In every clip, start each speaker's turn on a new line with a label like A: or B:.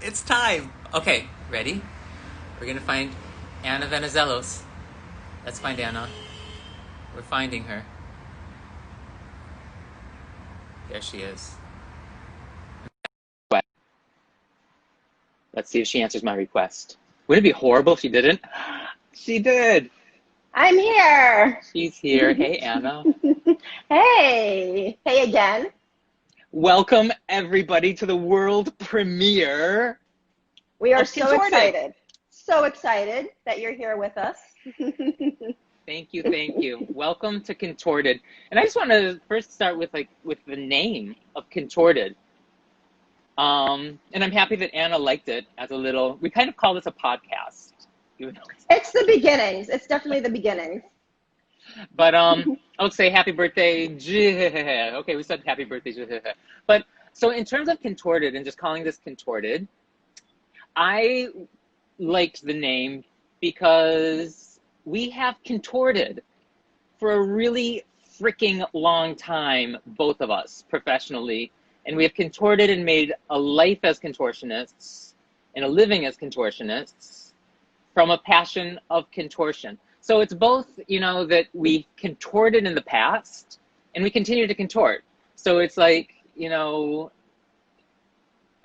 A: It's time. Okay, ready? We're gonna find Anna Venizelos. Let's find Anna. We're finding her. There she is. Let's see if she answers my request. Would it be horrible if she didn't? She did.
B: I'm here.
A: She's here. Hey, Anna.
B: Hey. Hey again.
A: Welcome, everybody, to the world premiere
B: We are
A: of
B: so
A: Contorted.
B: excited. So excited that you're here with us.
A: Thank you, thank you. Welcome to Contorted. And I just want to first start with the name of Contorted. And I'm happy that Anna liked it as a little. We kind of call this a podcast, even though
B: It's the beginnings. It's definitely the beginnings.
A: but I would say happy birthday. Okay, we said happy birthday. But so in terms of Contorted and just calling this Contorted, I liked the name because we have contorted for a really freaking long time, both of us professionally, and we have contorted and made a life as contortionists and a living as contortionists from a passion of contortion. So it's both, that we contorted in the past and we continue to contort. So it's like,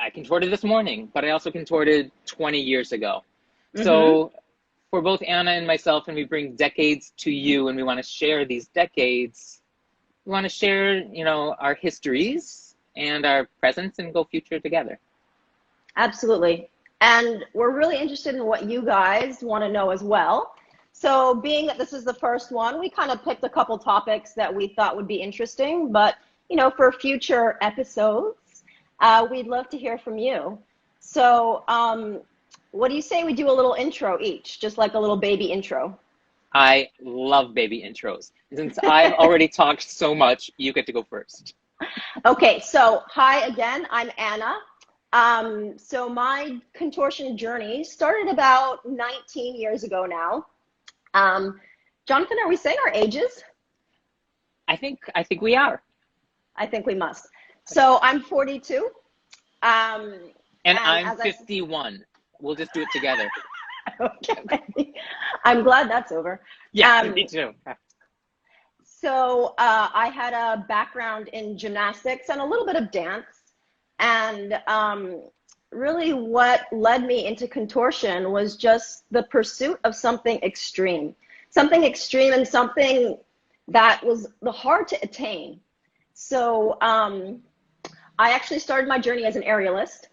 A: I contorted this morning, but I also contorted 20 years ago. So for both Anna and myself, and we bring decades to you, and we want to share these decades. We want to share, our histories and our presents and go future together.
B: Absolutely. And we're really interested in what you guys want to know as well. So being that this is the first one, we kind of picked a couple topics that we thought would be interesting, but for future episodes, we'd love to hear from you. So what do you say we do a little intro each, just like a little baby intro?
A: I love baby intros. Since I've already talked so much, you get to go first.
B: Okay, so hi again, I'm Anna. So my contortion journey started about 19 years ago now. Jonathan, are we saying our ages?
A: I think we are.
B: I think we must. So I'm 42.
A: And I'm 51. We'll just do it together.
B: Okay. I'm glad that's over.
A: Yeah, me too.
B: So I had a background in gymnastics and a little bit of dance. And really what led me into contortion was just the pursuit of something extreme and something that was hard to attain. So I actually started my journey as an aerialist.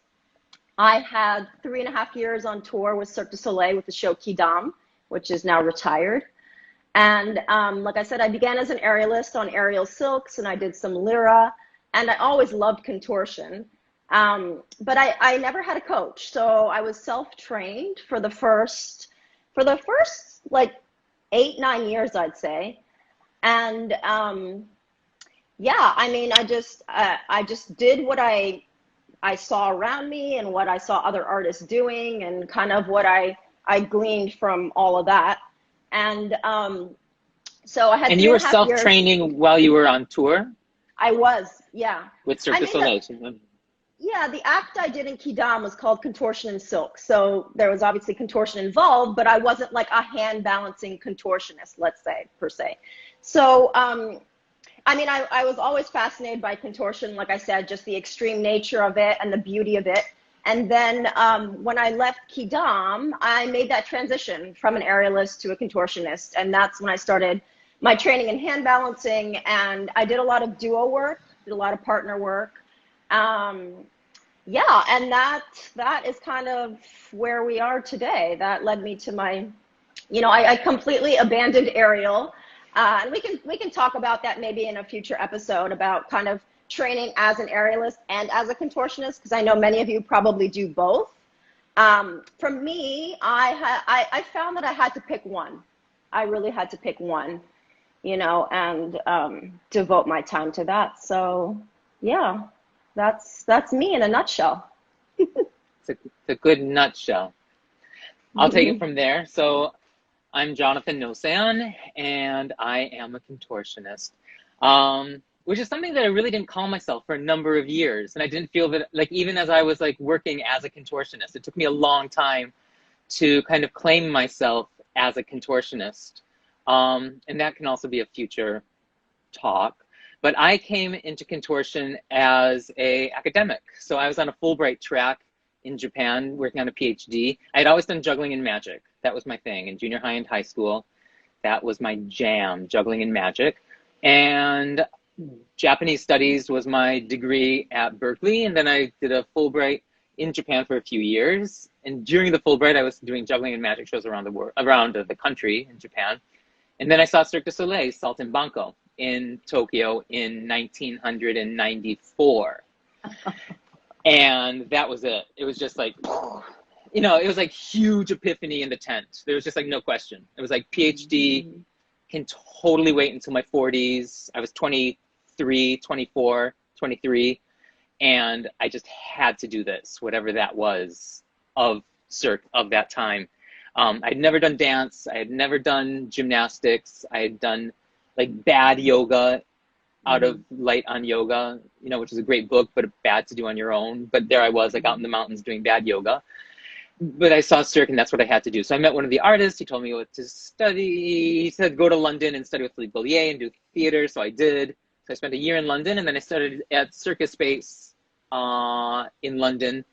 B: I had 3.5 years on tour with Cirque du Soleil with the show Quidam, which is now retired. And like I said, I began as an aerialist on aerial silks, and I did some lyra, and I always loved contortion. But I never had a coach, so I was self-trained for the first like 8-9 years, I'd say. And yeah, I mean, I just did what I saw around me and what I saw other artists doing, and kind of what I gleaned from all of that. And so I had.
A: And you were self-training while you were on tour?
B: I was, yeah.
A: With Cirque du Soleil.
B: Yeah, the act I did in Quidam was called Contortion in Silk. So there was obviously contortion involved, but I wasn't like a hand balancing contortionist, let's say, per se. So, I mean, I was always fascinated by contortion, like I said, just the extreme nature of it and the beauty of it. And then when I left Quidam, I made that transition from an aerialist to a contortionist. And that's when I started my training in hand balancing. And I did a lot of duo work, did a lot of partner work. Yeah, and that is kind of where we are today. That led me to my, I completely abandoned aerial. And we can talk about that maybe in a future episode, about kind of training as an aerialist and as a contortionist, because I know many of you probably do both. For me, I found that I had to pick one. I really had to pick one, and devote my time to that. So yeah, that's me in a nutshell.
A: It's a good nutshell. I'll take it from there. So I'm Jonathan Nosan, and I am a contortionist. which is something that I really didn't call myself for a number of years. And I didn't feel that, like, even as I was like working as a contortionist, it took me a long time to kind of claim myself as a contortionist. And that can also be a future talk. But I came into contortion as a academic. So I was on a Fulbright track in Japan working on a PhD. I had always done juggling and magic. That was my thing in junior high and high school. That was my jam, juggling and magic. And Japanese studies was my degree at Berkeley. And then I did a Fulbright in Japan for a few years. And during the Fulbright, I was doing juggling and magic shows around the world, around the country in Japan. And then I saw Cirque du Soleil, Saltimbanco, in Tokyo in 1994. And that was it. It was just like, you know, it was like huge epiphany in the tent. There was just like no question. It was like PhD can totally wait until my 40s. I was 23, 24, 23. And I just had to do this, whatever that was of Cirque of that time. I'd never done dance. I had never done gymnastics. I had done like bad yoga out of Light on Yoga, you know, which is a great book, but bad to do on your own. But there I was, like out in the mountains doing bad yoga. But I saw Cirque, and that's what I had to do. So I met one of the artists. He told me what to study. He said, go to London and study with Philippe Bollier and do theater. So I did. So I spent a year in London, and then I started at Circus Space in London,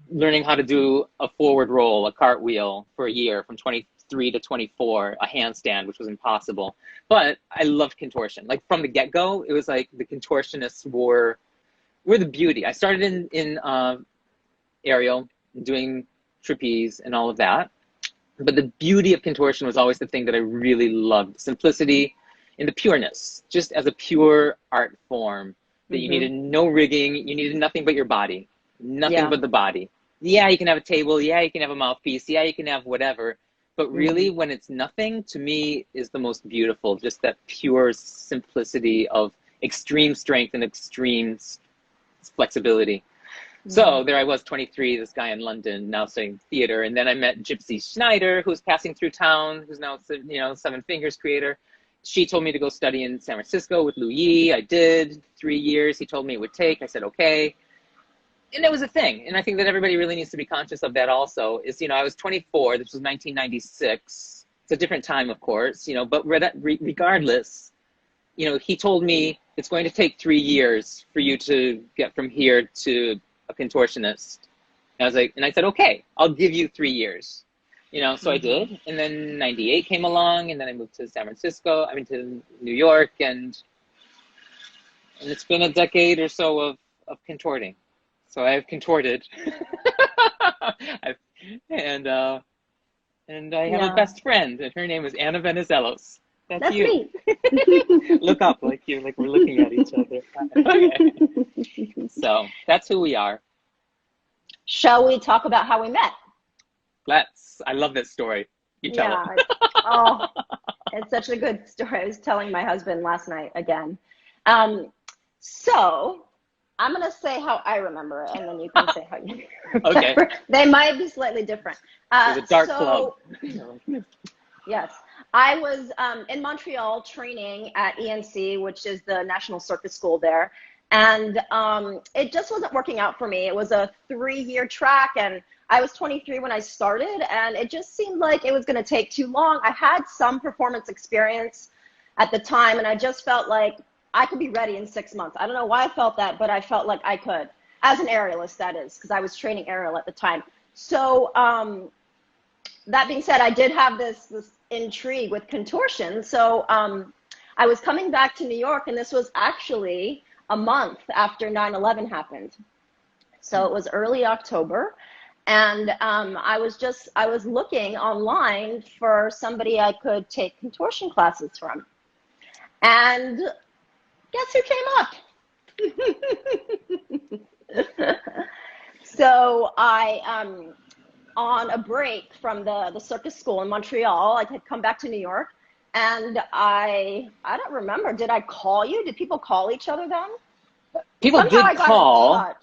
A: learning how to do a forward roll, a cartwheel for a year from 23 to 24, a handstand, which was impossible. But I loved contortion. Like from the get-go, it was like the contortionists were the beauty. I started in aerial, doing trapeze and all of that. But the beauty of contortion was always the thing that I really loved. Simplicity and the pureness, just as a pure art form that you needed no rigging, you needed nothing but your body, nothing but the body. Yeah, you can have a table. Yeah, you can have a mouthpiece. Yeah, you can have whatever. But really, when it's nothing, to me, is the most beautiful. Just that pure simplicity of extreme strength and extreme flexibility. So there I was, 23, this guy in London, now studying theater. And then I met Gypsy Schneider, who's passing through town, who's now, you know, Seven Fingers creator. She told me to go study in San Francisco with Lu Yi. I did 3 years. He told me it would take. I said, okay. And it was a thing. And I think that everybody really needs to be conscious of that also is, you know, I was 24. This was 1996. It's a different time, of course, you know, but regardless, you know, he told me it's going to take 3 years for you to get from here to a contortionist. And I was like, and I said, okay, I'll give you 3 years, you know, so I did. And then 98 came along, and then I moved to San Francisco, to New York, and it's been a decade or so of contorting. So I have contorted. and I have a best friend, and her name is Anna Venizelos. That's you. Me. Look up like we're looking at each other. Okay. So that's who we are.
B: Shall we talk about how we met?
A: Let's. I love this story. You tell it.
B: Oh, it's such a good story. I was telling my husband last night again. So I'm going to say how I remember it, and then you can say how you remember.
A: Okay.
B: They might be slightly different.
A: It's a dark club.
B: Yes. I was in Montreal training at ENC, which is the National Circus School there. And it just wasn't working out for me. It was a 3-year track, and I was 23 when I started, and it just seemed like it was going to take too long. I had some performance experience at the time, and I just felt like I could be ready in 6 months. I don't know why I felt that, but I felt like I could, as an aerialist, that is, because I was training aerial at the time. So that being said, I did have this intrigue with contortion. So I was coming back to New York, and this was actually a month after 9/11 happened. So it was early October, and I was looking online for somebody I could take contortion classes from. And guess who came up? So I, on a break from the circus school in Montreal, I had come back to New York, and I don't remember. Did I call you? Did people call each other then?
A: People
B: Somehow
A: did call.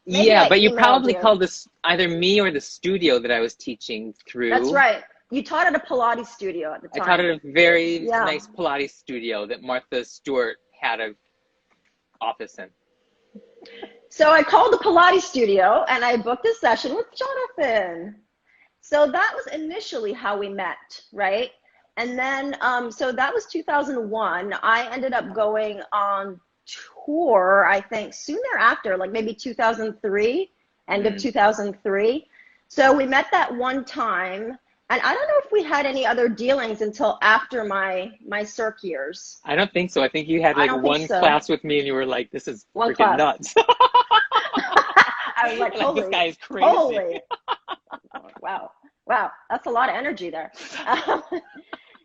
A: Yeah, but you probably
B: you.
A: called this either me or the studio that I was teaching through.
B: That's right. You taught at a Pilates studio at the time.
A: I taught at a very nice Pilates studio that Martha Stewart had a office in?
B: So I called the Pilates studio and I booked a session with Jonathan. So that was initially how we met, right? And then, so that was 2001. I ended up going on tour, I think, soon thereafter, like maybe 2003, end of 2003. So we met that one time. And I don't know if we had any other dealings until after my Cirque years.
A: I don't think so. I think you had like one class with me and you were like, this is freaking nuts.
B: I was like,
A: like this guy is crazy.
B: Holy. Wow. That's a lot of energy there.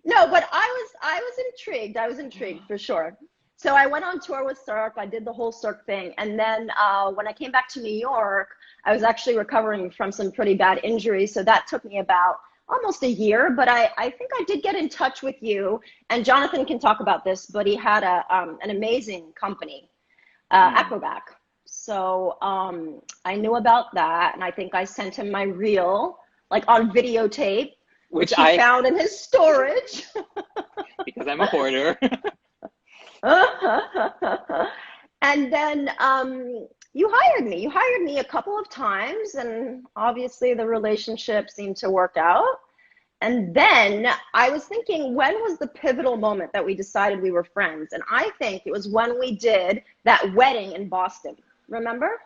B: No, but I was intrigued. I was intrigued for sure. So I went on tour with Cirque. I did the whole Cirque thing. And then when I came back to New York, I was actually recovering from some pretty bad injuries. So that took me about almost a year, but I think I did get in touch with you, and Jonathan can talk about this, but he had an amazing company, Acrobac. So I knew about that, and I think I sent him my reel, like on videotape, which I found in his storage.
A: Because I'm a hoarder.
B: And then you hired me. You hired me a couple of times, and obviously the relationship seemed to work out. And then I was thinking, when was the pivotal moment that we decided we were friends? And I think it was when we did that wedding in Boston. Remember?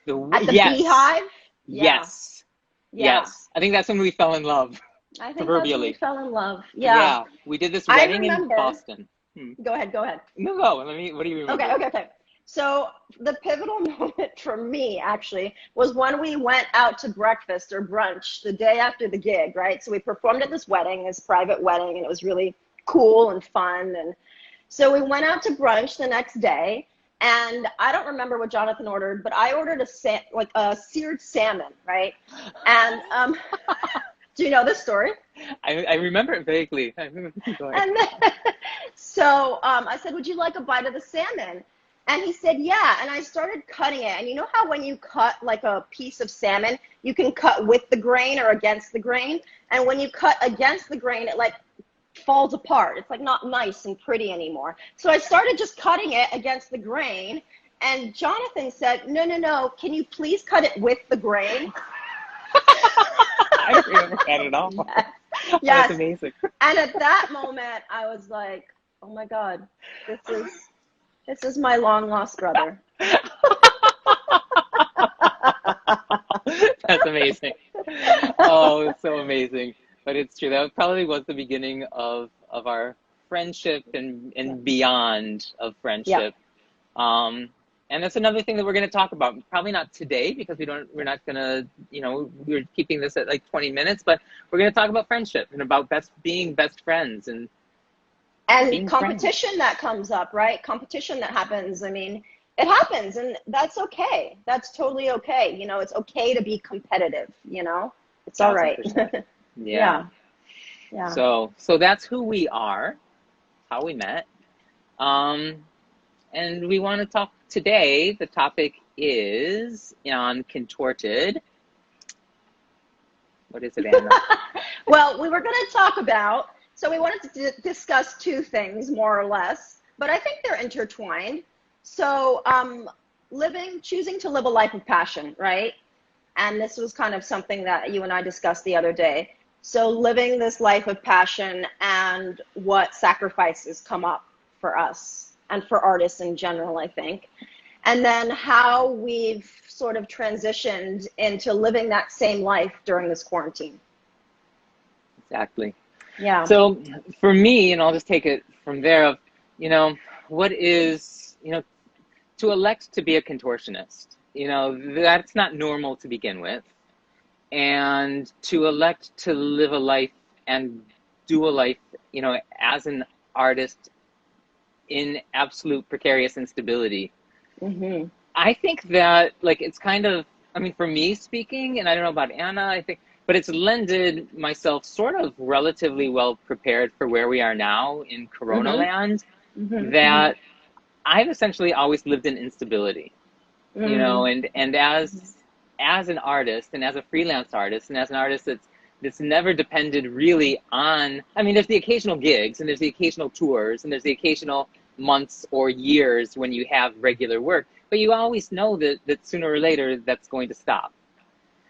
B: At the Beehive?
A: Yes.
B: Yeah.
A: Yes. I think that's when we fell in love.
B: I think that's when we fell in love.
A: Yeah. We did this wedding in Boston.
B: Go ahead.
A: No. What do you remember?
B: Okay. So the pivotal moment for me actually was when we went out to breakfast or brunch the day after the gig, right? So we performed at this wedding, this private wedding, and it was really cool and fun. And so we went out to brunch the next day, and I don't remember what Jonathan ordered, but I ordered a seared salmon, right? And do you know this story?
A: I remember it vaguely. And
B: then, so I said, would you like a bite of the salmon? And he said, yeah. And I started cutting it. And you know how when you cut like a piece of salmon, you can cut with the grain or against the grain? And when you cut against the grain, it like falls apart. It's like not nice and pretty anymore. So I started just cutting it against the grain. And Jonathan said, no, can you please cut it with the grain?
A: I don't remember that at all.
B: Yes.
A: That's amazing.
B: And at that moment, I was like, oh my God, this is my long lost brother.
A: That's amazing. Oh, it's so amazing. But it's true. That probably was the beginning of our friendship and beyond of friendship. Yeah. And that's another thing that we're going to talk about. Probably not today because we're not going to, we're keeping this at like 20 minutes, but we're going to talk about friendship and about being best friends and
B: competition that comes up, right? Competition that happens. I mean, it happens, and that's okay. That's totally okay. It's okay to be competitive, It's all right.
A: Yeah. So that's who we are, how we met. And we want to talk today. The topic is on Contorted. What is it, Anna?
B: Well, we were going to talk about, so we wanted to discuss two things more or less, but I think they're intertwined. So choosing to live a life of passion, right? And this was kind of something that you and I discussed the other day. So living this life of passion and what sacrifices come up for us and for artists in general, I think. And then how we've sort of transitioned into living that same life during this quarantine.
A: Exactly.
B: Yeah.
A: So for me, and I'll just take it from there, what is, to elect to be a contortionist, that's not normal to begin with. And to elect to live a life and do a life, as an artist in absolute precarious instability. Mm-hmm. I think that, it's kind of, for me speaking, and I don't know about Anna, but it's lended myself sort of relatively well prepared for where we are now in Corona land, that I've essentially always lived in instability, and as an artist and as a freelance artist and as an artist that's never depended really on, there's the occasional gigs and there's the occasional tours and there's the occasional, months or years when you have regular work, but you always know that sooner or later that's going to stop.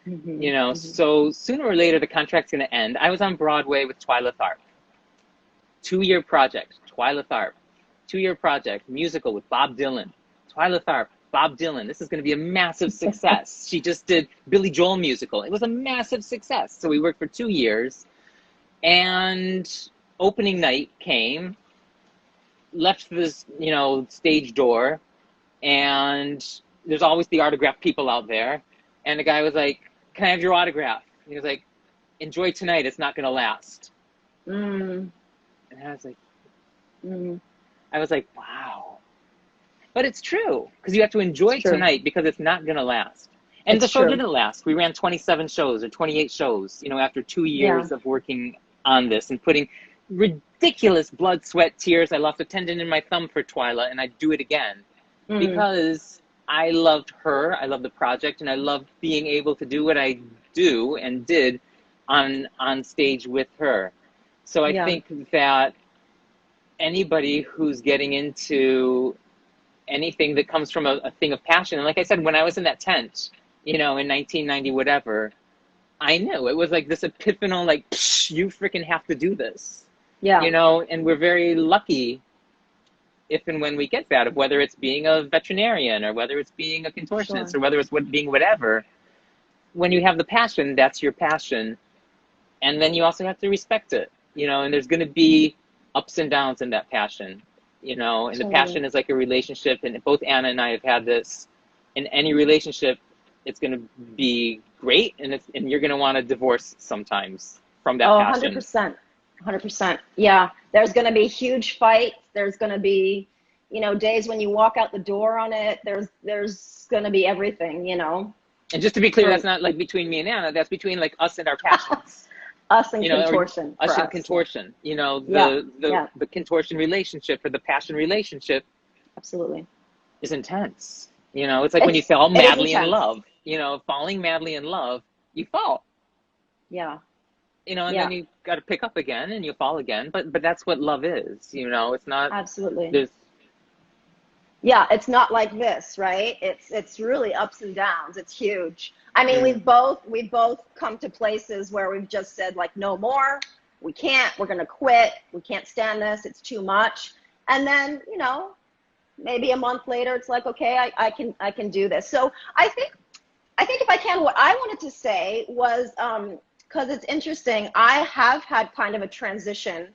A: You know, so sooner or later the contract's going to end. I was on Broadway with Twyla Tharp. 2-year project, Twyla Tharp. 2-year project, musical with Bob Dylan. Twyla Tharp, Bob Dylan. This is going to be a massive success. She just did Billy Joel musical. It was a massive success. So we worked for 2 years, and opening night came, left this, you know, stage door, and there's always the autograph people out there. And the guy was like, "Can I have your autograph?" And he was like, "Enjoy tonight. It's not going to last." And I was like, wow. But it's true, because you have to enjoy tonight because it's not going to last. And the show didn't last. We ran 27 shows or 28 shows, you know, after 2 years of working on this and putting ridiculous blood, sweat, tears. I lost a tendon in my thumb for Twyla, and I'd do it again because I loved her, I loved the project, and I loved being able to do what I do and did on stage with her. So I think that anybody who's getting into anything that comes from a thing of passion, and like I said, when I was in that tent, you know, in 1990, whatever, I knew it was like this epiphanal, like, you freaking have to do this. You know, and we're very lucky if and when we get that, whether it's being a veterinarian or whether it's being a contortionist or whether it's being whatever. When you have the passion, that's your passion. And then you also have to respect it, you know, and there's going to be ups and downs in that passion, you know, and the passion is like a relationship. And both Anna and I have had this. In any relationship, it's going to be great, and you're going to want to divorce sometimes from that passion.
B: 100%. 100%. Yeah. There's going to be huge fights. There's going to be, you know, days when you walk out the door on it. There's going to be everything, you know.
A: And just to be clear, that's not like between me and Anna. That's between like us and our passions.
B: Us and
A: you know,
B: contortion.
A: Us and contortion. You know, the contortion relationship or the passion relationship.
B: Absolutely.
A: Is intense. You know, it's like when you fall madly in love. You know, falling madly in love, you fall.
B: Yeah.
A: You know, and then you got to pick up again and you fall again. But that's what love is. You know, it's not.
B: Absolutely. Yeah, it's not like this, right? It's really ups and downs. It's huge. I mean, we've both come to places where we've just said, like, no more. We can't. We're gonna quit. We can't stand this. It's too much. And then, you know, maybe a month later, it's like, okay, I can do this. So I think if I can, what I wanted to say was, because it's interesting, I have had kind of a transition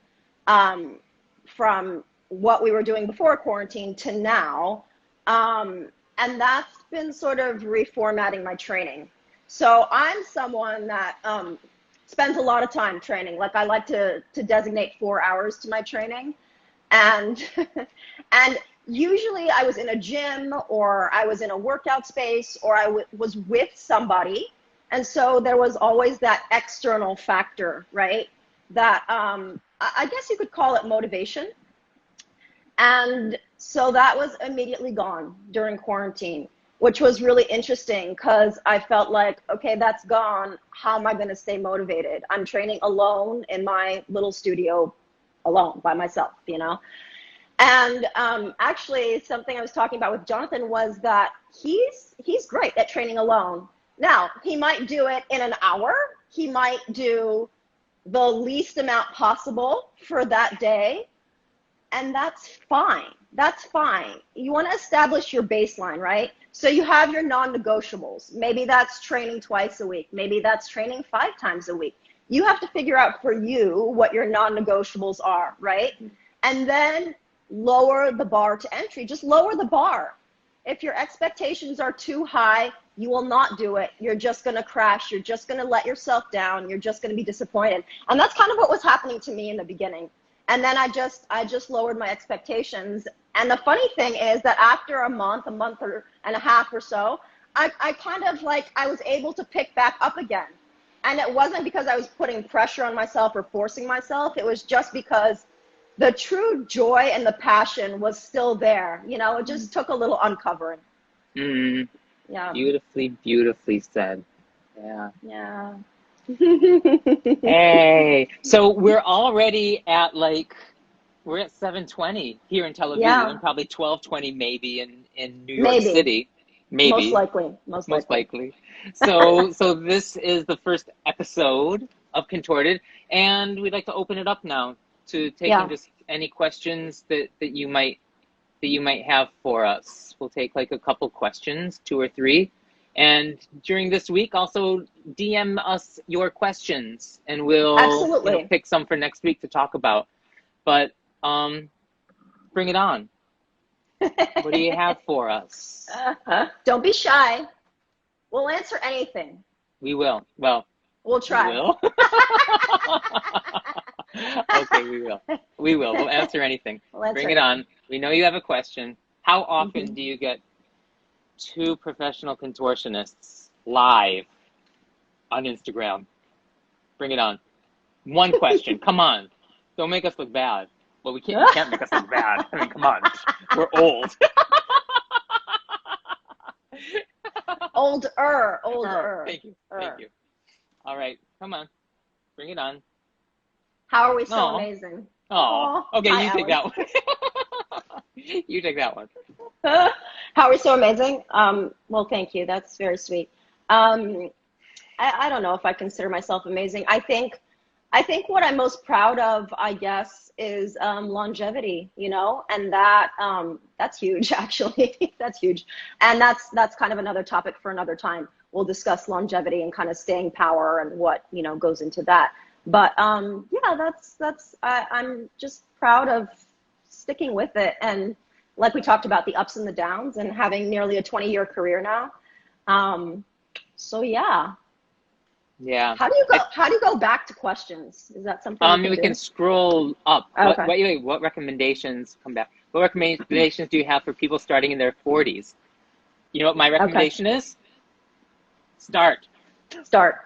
B: from what we were doing before quarantine to now. And that's been sort of reformatting my training. So I'm someone that spends a lot of time training. Like, I like to designate 4 hours to my training. And, and usually I was in a gym, or I was in a workout space, or I was with somebody. And so there was always that external factor, right? That I guess you could call it motivation. And so that was immediately gone during quarantine, which was really interesting because I felt like, okay, that's gone. How am I going to stay motivated? I'm training alone in my little studio, alone by myself, you know? And actually, something I was talking about with Jonathan was that he's great at training alone. Now, he might do it in an hour. He might do the least amount possible for that day. And that's fine. That's fine. You want to establish your baseline, right? So you have your non-negotiables. Maybe that's training twice a week. Maybe that's training 5 times a week. You have to figure out for you what your non-negotiables are, right? And then lower the bar to entry. Just lower the bar. If your expectations are too high, you will not do it. You're just going to crash. You're just going to let yourself down. You're just going to be disappointed. And that's kind of what was happening to me in the beginning. And then I just lowered my expectations. And the funny thing is that after a month and a half or so, I kind of like, I was able to pick back up again. And it wasn't because I was putting pressure on myself or forcing myself. It was just because the true joy and the passion was still there. You know, it just took a little uncovering. Yeah.
A: Beautifully, beautifully said. Yeah.
B: Yeah.
A: Hey, so we're already at like We're at 7:20 here in Tel Aviv,
B: Yeah,
A: and probably 12:20 maybe in New York
B: maybe.
A: City,
B: Most
A: maybe,
B: likely. Most
A: most
B: likely.
A: likely. So this is the first episode of Contorted, and we'd like to open it up now to taking
B: Yeah.
A: just any questions that you might have for us. We'll take like a couple questions, two or three. And during this week, also DM us your questions, and we'll,
B: Absolutely.
A: pick some for next week to talk about. But bring it on. What do you have for us?
B: Don't be shy. We'll answer anything.
A: We will. Well,
B: We'll
A: we
B: try.
A: will. Okay, we will. We will. We'll answer anything.
B: We'll answer
A: Bring it on. We know you have a question. How often
B: anything.
A: do you get two professional contortionists live on Instagram? Bring it on. One question. Come on. Don't make us look bad. Well, we can't. You can't make us look bad. I mean, come on. We're old.
B: Older.
A: Thank you. Thank you. All right. Come on. Bring it on.
B: How are we so
A: Aw.
B: amazing?
A: Oh. Okay.
B: Hi,
A: You take
B: Alex.
A: that one. You take that one.
B: How are we so amazing? Well, thank you. That's very sweet. I don't know if I consider myself amazing. I think what I'm most proud of, I guess, is longevity, and that's huge, actually. That's huge. And that's kind of another topic for another time. We'll discuss longevity and kind of staying power and what, goes into that. But yeah, I'm just proud of sticking with it. And like we talked about, the ups and the downs, and having nearly a 20-year career now. So yeah.
A: Yeah.
B: How do you go back to questions? Is that something
A: We can
B: do?
A: scroll up.
B: Okay.
A: What recommendations come back? What recommendations do you have for people starting in their 40s? You know what my recommendation is? Start.
B: Start.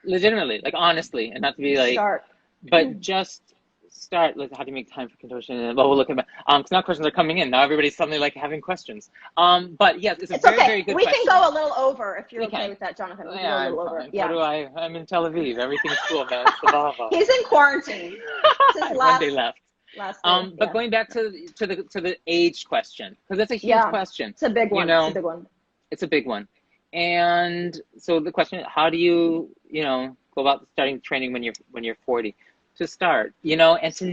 A: Legitimately, like honestly, and not to be like,
B: Start.
A: but just start. Like, how do you make time for contortion? And well, we'll look at because now questions are coming in. Now everybody's suddenly like having questions. But yes, it's a
B: It's
A: very,
B: okay.
A: very good
B: We
A: question.
B: can go a little over if you're
A: We
B: okay
A: can.
B: with that, Jonathan. We can
A: Yeah,
B: go a
A: I'm
B: little over.
A: fine.
B: Yeah.
A: I'm in Tel Aviv. Everything's cool, man. It's the Baja.
B: He's in quarantine. It's his
A: One day left.
B: last day.
A: But
B: Yeah.
A: going back to the age question, because that's a huge
B: Yeah.
A: question.
B: It's a big one. It's a big one.
A: It's a big one. And so the question, how do you, go about starting training when you're 40? To start, and to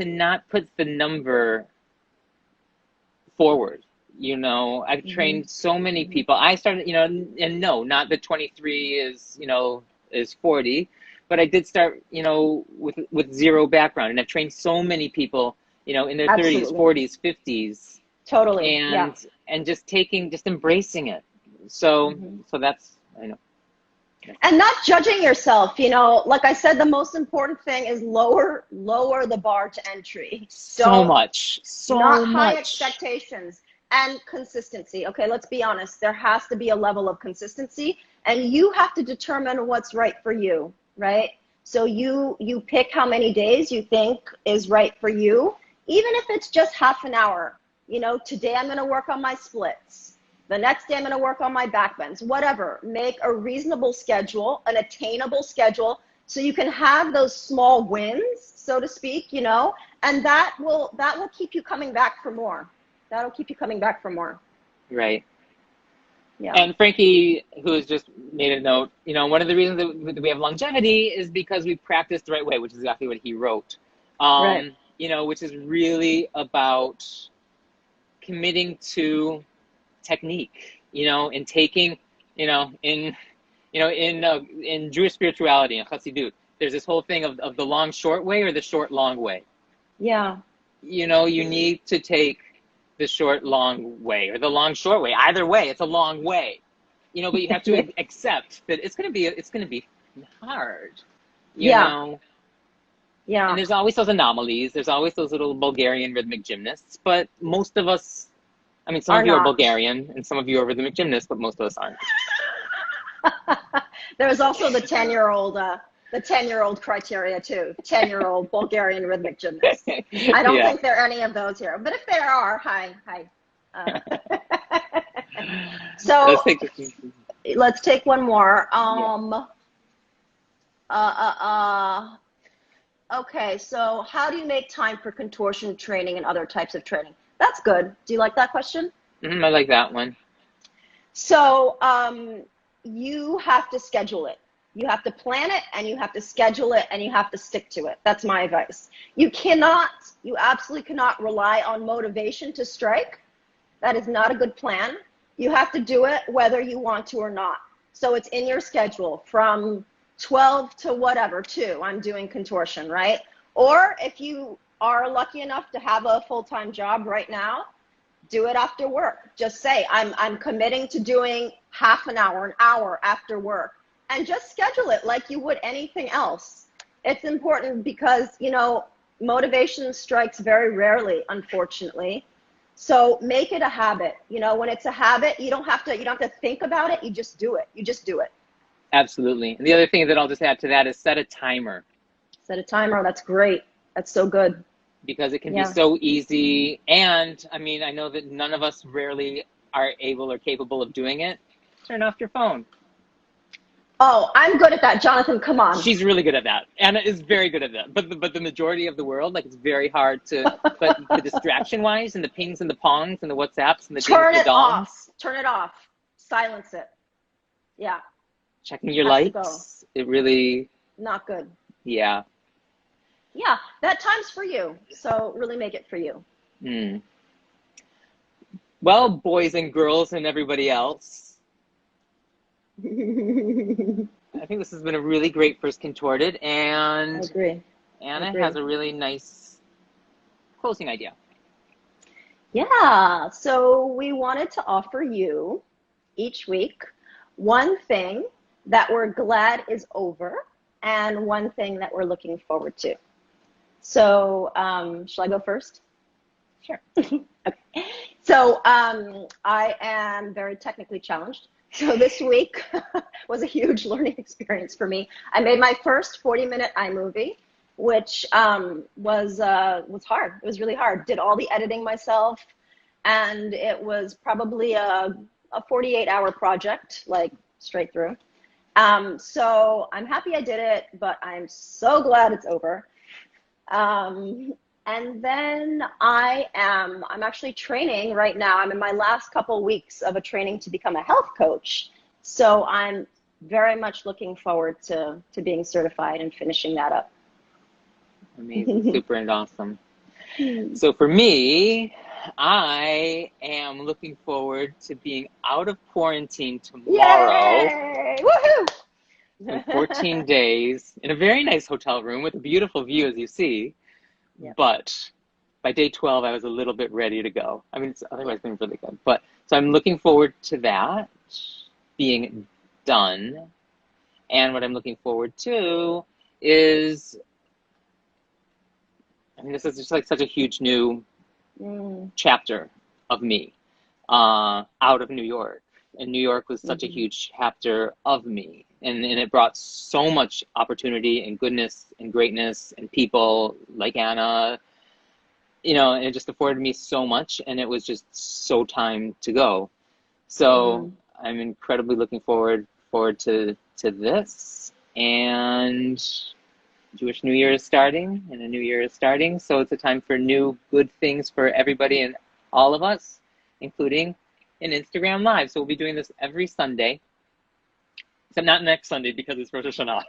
A: not put the number forward. I've trained so many people. I started, and no, not that 23 is 40, but I did start, with zero background, and I've trained so many people, in their 30s,
B: Absolutely.
A: 40s, 50s,
B: Totally. Yeah.
A: and just embracing it. So that's, I know.
B: And not judging yourself, like I said, the most important thing is lower the bar to entry.
A: So
B: Not
A: much.
B: high expectations, and consistency. Okay, let's be honest. There has to be a level of consistency, and you have to determine what's right for you, right? So you pick how many days you think is right for you, even if it's just half an hour. Today I'm going to work on my splits. The next day I'm going to work on my back bends, whatever. Make a reasonable schedule, an attainable schedule, so you can have those small wins, so to speak, and that will keep you coming back for more. That'll keep you coming back for more.
A: Right.
B: Yeah.
A: And Frankie, who has just made a note, one of the reasons that we have longevity is because we practice the right way, which is exactly what he wrote.
B: Right.
A: Which is really about committing to technique, and taking, in Jewish spirituality and Chassidut, there's this whole thing of the long short way or the short long way.
B: Yeah.
A: You need to take the short long way or the long short way. Either way, it's a long way. But you have to accept that it's gonna be hard.
B: Yeah.
A: And there's always those anomalies. There's always those little Bulgarian rhythmic gymnasts. But most of us, some of you are Bulgarian and some of you are rhythmic gymnasts, but most of us aren't.
B: There's also the 10-year-old criteria too. 10-year-old Bulgarian rhythmic gymnast. I don't think there are any of those here, but if there are, hi. So let's take one more. Okay, so how do you make time for contortion training and other types of training? That's good. Do you like that question?
A: I like that one.
B: So you have to schedule it. You have to plan it and you have to schedule it and you have to stick to it. That's my advice. You absolutely cannot rely on motivation to strike. That is not a good plan. You have to do it whether you want to or not. So it's in your schedule from 12 to whatever, 2, I'm doing contortion, right? Or if you are lucky enough to have a full-time job right now, do it after work. Just say, I'm committing to doing half an hour after work, and just schedule it like you would anything else. It's important because, motivation strikes very rarely, unfortunately. So make it a habit. When it's a habit, you don't have to think about it. You just do it. You just do it.
A: Absolutely. And the other thing that I'll just add to that is set a timer.
B: Set a timer. That's great. That's so good.
A: Because it can be so easy. And I mean, I know that none of us rarely are able or capable of doing it. Turn off your phone.
B: Oh, I'm good at that. Jonathan, come on.
A: She's really good at that. Anna is very good at that. But the majority of the world, like, it's very hard to, but the distraction wise and the pings and the pongs and the WhatsApps and the
B: Turn
A: dings
B: it
A: and the dongs.
B: off. Turn it off. Silence it. Yeah.
A: Checking your likes. It really.
B: Not good.
A: Yeah.
B: Yeah, that time's for you. So really make it for you.
A: Well, boys and girls and everybody else, I think this has been a really great first Contorted, and
B: I agree.
A: Anna has a really nice closing idea.
B: Yeah, so we wanted to offer you each week one thing that we're glad is over and one thing that we're looking forward to. So shall I go first?
A: Sure.
B: Okay. So I am very technically challenged. So this week was a huge learning experience for me. I made my first 40-minute iMovie, which was hard. It was really hard. Did all the editing myself, and it was probably a 48-hour project, like straight through. So I'm happy I did it, but I'm so glad it's over. And then I'm actually training right now. I'm in my last couple weeks of a training to become a health coach. So I'm very much looking forward to being certified and finishing that up.
A: Amazing, super and awesome. So for me, I am looking forward to being out of quarantine tomorrow.
B: Yay! Woohoo!
A: In 14 days in a very nice hotel room with a beautiful view, as you see. Yep. But by day 12, I was a little bit ready to go. I mean, it's otherwise been really good. But so I'm looking forward to that being done. And what I'm looking forward to is, I mean, this is just like such a huge new chapter of me out of New York. And New York was such a huge chapter of me. And it brought so much opportunity and goodness and greatness and people like Anna, and it just afforded me so much, and it was just so time to go. So I'm incredibly looking forward to this. And Jewish New Year is starting, and a new year is starting. So it's a time for new good things for everybody and all of us, including an Instagram Live. So we'll be doing this every Sunday. Except not next Sunday because it's Rosh Hashanah.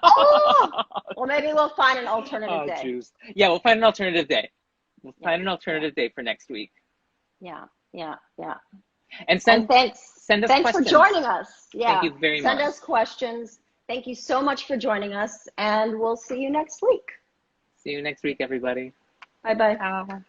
B: Oh! Well, maybe we'll find an alternative day.
A: Jews. Yeah, we'll find an alternative day. We'll find an alternative day for next week.
B: Yeah.
A: And send us
B: thanks
A: questions.
B: For joining us. Yeah.
A: Thank you very much.
B: Send us questions. Thank you so much for joining us, and we'll see you next week.
A: See you next week, everybody.
B: Bye-bye.